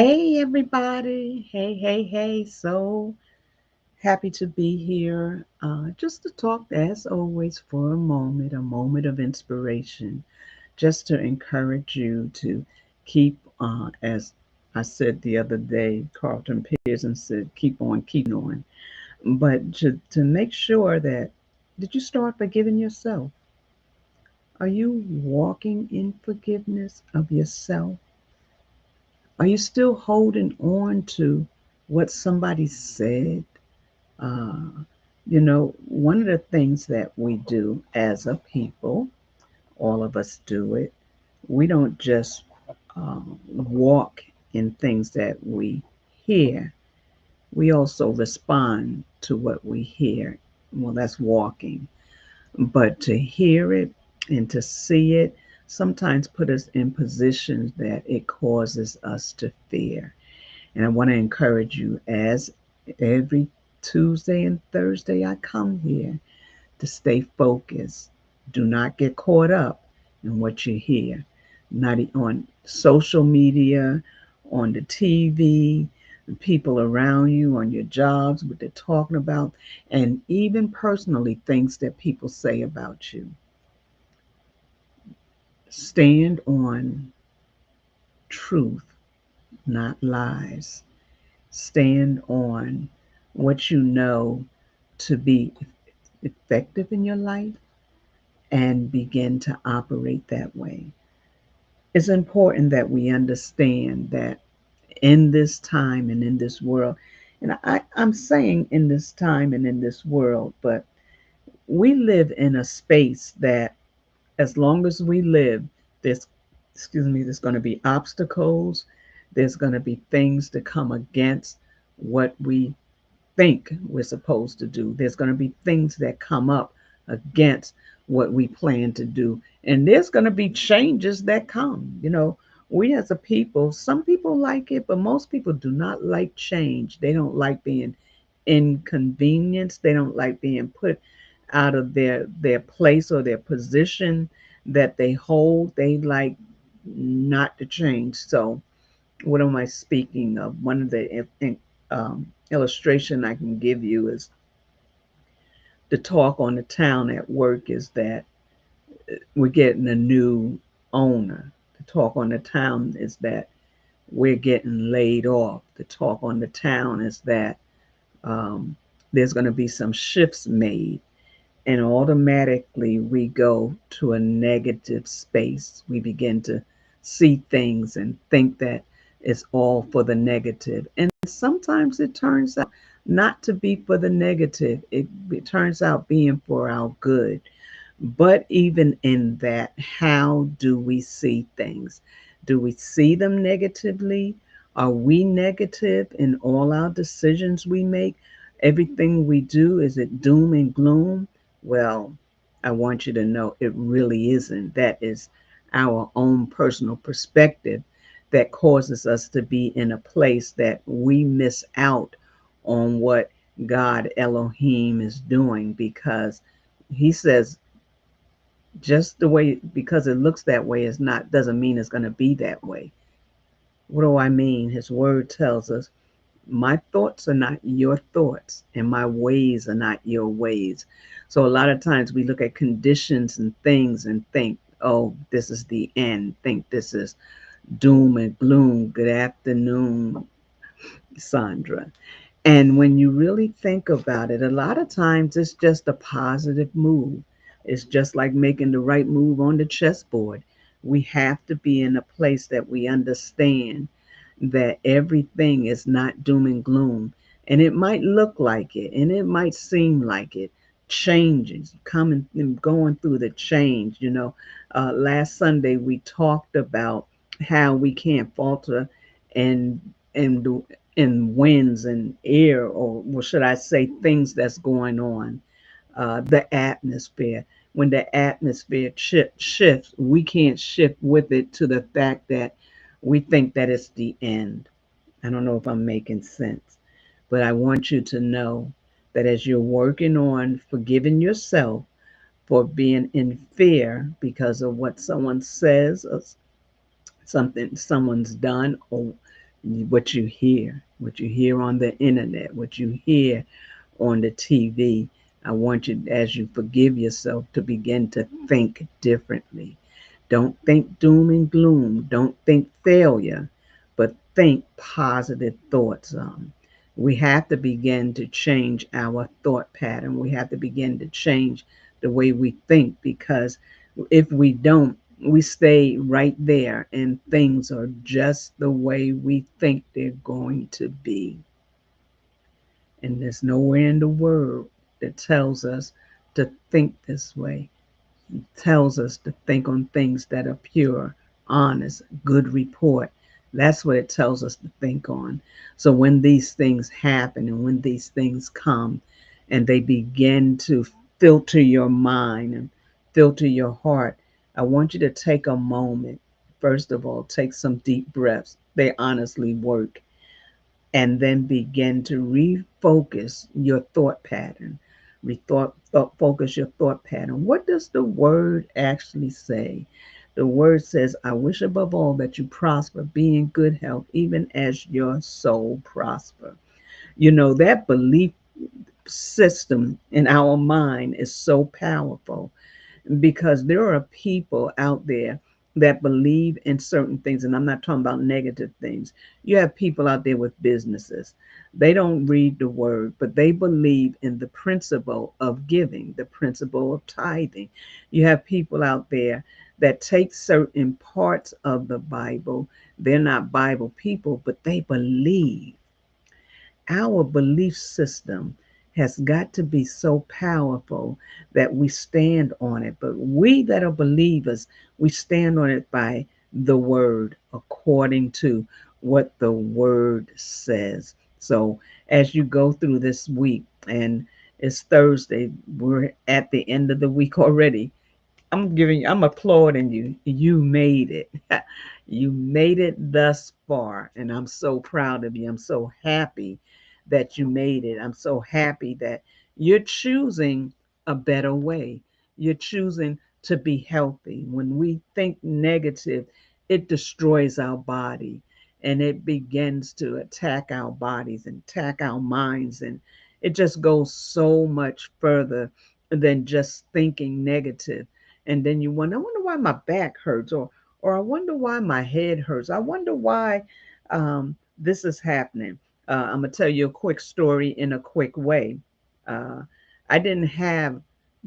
Hey, everybody. Hey. So happy to be here just to talk, as always, for a moment of inspiration, just to encourage you to keep, as I said the other day, Carlton Pearson said, keep on keeping on. But to make sure that, did you start forgiving yourself? Are you walking in forgiveness of yourself? Are you still holding on to what somebody said? Uh, one of the things that we do as a people, all of us do it, we don't just walk in things that we hear, we also respond to what we hear. Well, that's walking. But to hear it and to see it sometimes put us in positions that it causes us to fear. And I want to encourage you, as every Tuesday and Thursday I come here, to stay focused. Do not get caught up in what you hear, not on social media, on the TV, the people around you, on your jobs, what they're talking about, and even personally, things that people say about you. Stand on truth, not lies. Stand on what you know to be effective in your life and begin to operate that way. It's important that we understand that in this time and in this world, and I'm saying in this time and in this world, but we live in a space that as long as we live, there's, there's going to be obstacles, there's going to be things to come against what we think we're supposed to do. There's going to be things that come up against what we plan to do. And there's going to be changes that come. We as a people, some people like it, but most people do not like change. They don't like being inconvenienced. They don't like being put out of their place or their position that they hold. They like not to change. So what am I speaking of? One of the illustration I can give you is the talk on the town at work is that we're getting a new owner. The talk on the town is that we're getting laid off. The talk on the town is that um, there's going to be some shifts made, and automatically we go to a negative space. We begin to see things and think that it's all for the negative. And sometimes it turns out not to be for the negative, it turns out being for our good. But even in that, how do we see things? Do we see them negatively? Are we negative in all our decisions we make? Everything we do, is it doom and gloom? Well, I want you to know it really isn't. That is our own personal perspective that causes us to be in a place that we miss out on what God Elohim is doing, because he says just the way, because it looks that way is not, doesn't mean it's going to be that way. What do I mean? His word tells us, my thoughts are not your thoughts and my ways are not your ways. So a lot of times we look at conditions and things and think, oh, this is the end, think this is doom and gloom. Good afternoon, Sandra. And when you really think about it, a lot of times it's just a positive move. It's just like making the right move on the chessboard. We have to be in a place that we understand that everything is not doom and gloom. And it might look like it, and it might seem like it. Changes coming and going through the change. Last Sunday we talked about how we can't falter and and in winds and air, or what should I say, things that's going on, the atmosphere. When the atmosphere shifts, we can't shift with it to the fact that we think that it's the end. I don't know if I'm making sense, but I want you to know that as you're working on forgiving yourself for being in fear because of what someone says or something someone's done, or what you hear on the internet, what you hear on the TV. I want you, as you forgive yourself, to begin to think differently. Don't think doom and gloom. Don't think failure, but think positive thoughts. We have to begin to change our thought pattern. We have to begin to change the way we think, because if we don't, we stay right there and things are just the way we think they're going to be. And there's nowhere in the word that tells us to think this way. It tells us to think on things that are pure, honest, good report. That's what it tells us to think on. So when these things happen and when these things come and they begin to filter your mind and filter your heart, I want you to take a moment. First of all, take some deep breaths. They honestly work, and then begin to refocus your thought pattern. Focus your thought pattern. What does the word actually say? The word says, I wish above all that you prosper, be in good health, even as your soul prosper. You know, that belief system in our mind is so powerful, because there are people out there that believe in certain things, and I'm not talking about negative things. You have people out there with businesses. They don't read the word, but they believe in the principle of giving, the principle of tithing. You have people out there that take certain parts of the Bible. They're not Bible people, but they believe. Our belief system has got to be so powerful that we stand on it. But we that are believers, we stand on it by the word, according to what the word says. So as you go through this week, and it's Thursday, we're at the end of the week already. I'm applauding you. You made it. You made it thus far. And I'm so proud of you. I'm so happy that you made it. I'm so happy that you're choosing a better way. You're choosing to be healthy. When we think negative, it destroys our body, and it begins to attack our bodies and attack our minds. And it just goes so much further than just thinking negative. And then you wonder, I wonder why my back hurts, or I wonder why my head hurts. I wonder why this is happening. I'm gonna tell you a quick story in a quick way. Uh, I didn't have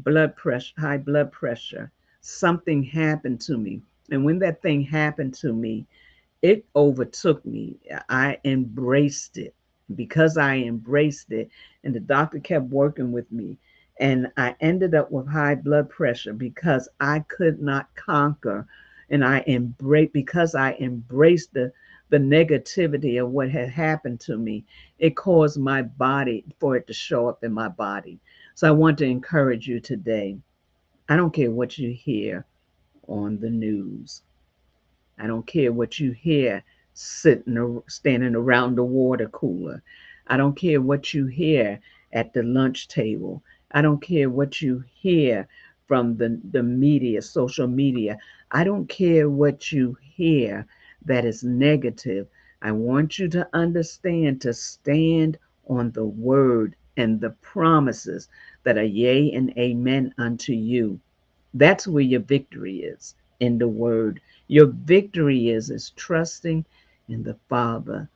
high blood pressure. Something happened to me, and when that thing happened to me, it overtook me. I embraced it. Because I embraced it, and the doctor kept working with me, and I ended up with high blood pressure because I could not conquer, and I embraced because I embraced the negativity of what had happened to me. It caused my body for it to show up in my body. So I want to encourage you today. I don't care what you hear on the news. I don't care what you hear standing around the water cooler. I don't care what you hear at the lunch table. I don't care what you hear from the media, social media. I don't care what you hear that is negative. I want you to understand to stand on the word and the promises that are yea and amen unto you. That's where your victory is, in the word. Your victory is trusting in the Father.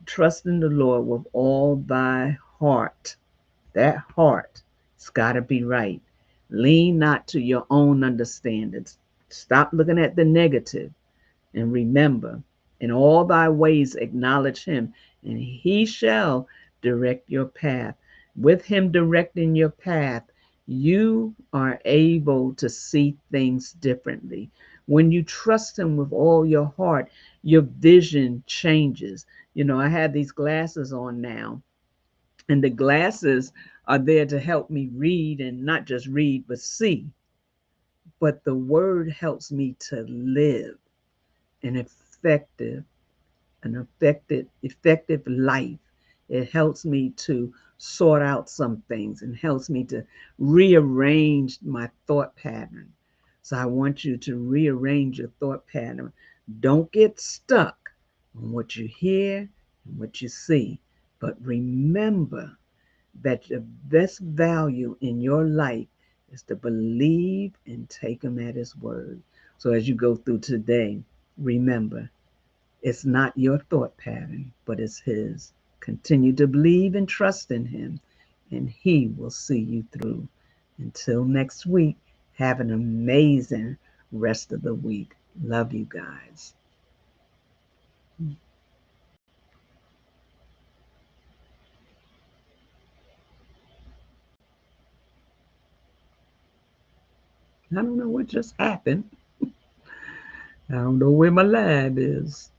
Trust in the Lord with all thy heart. That heart, it's got to be right. Lean not to your own understandings. Stop looking at the negative, and remember, in all thy ways acknowledge him, and he shall direct your path. With him directing your path, you are able to see things differently. When you trust him with all your heart, your vision changes. You know, I have these glasses on now, and the glasses are there to help me read, and not just read, but see. But the word helps me to live an effective life. It helps me to sort out some things and helps me to rearrange my thought pattern. So I want you to rearrange your thought pattern. Don't get stuck. on what you hear and what you see. But remember that the best value in your life is to believe and take him at his word. So as you go through today, remember, it's not your thought pattern, but it's his. Continue to believe and trust in him, and he will see you through. Until next week, have an amazing rest of the week. Love you guys. I don't know what just happened. I don't know where my lab is.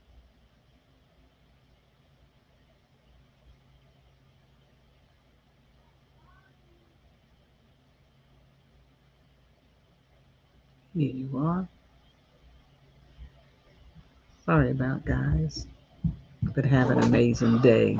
Here you are. Sorry about guys, but have an amazing day.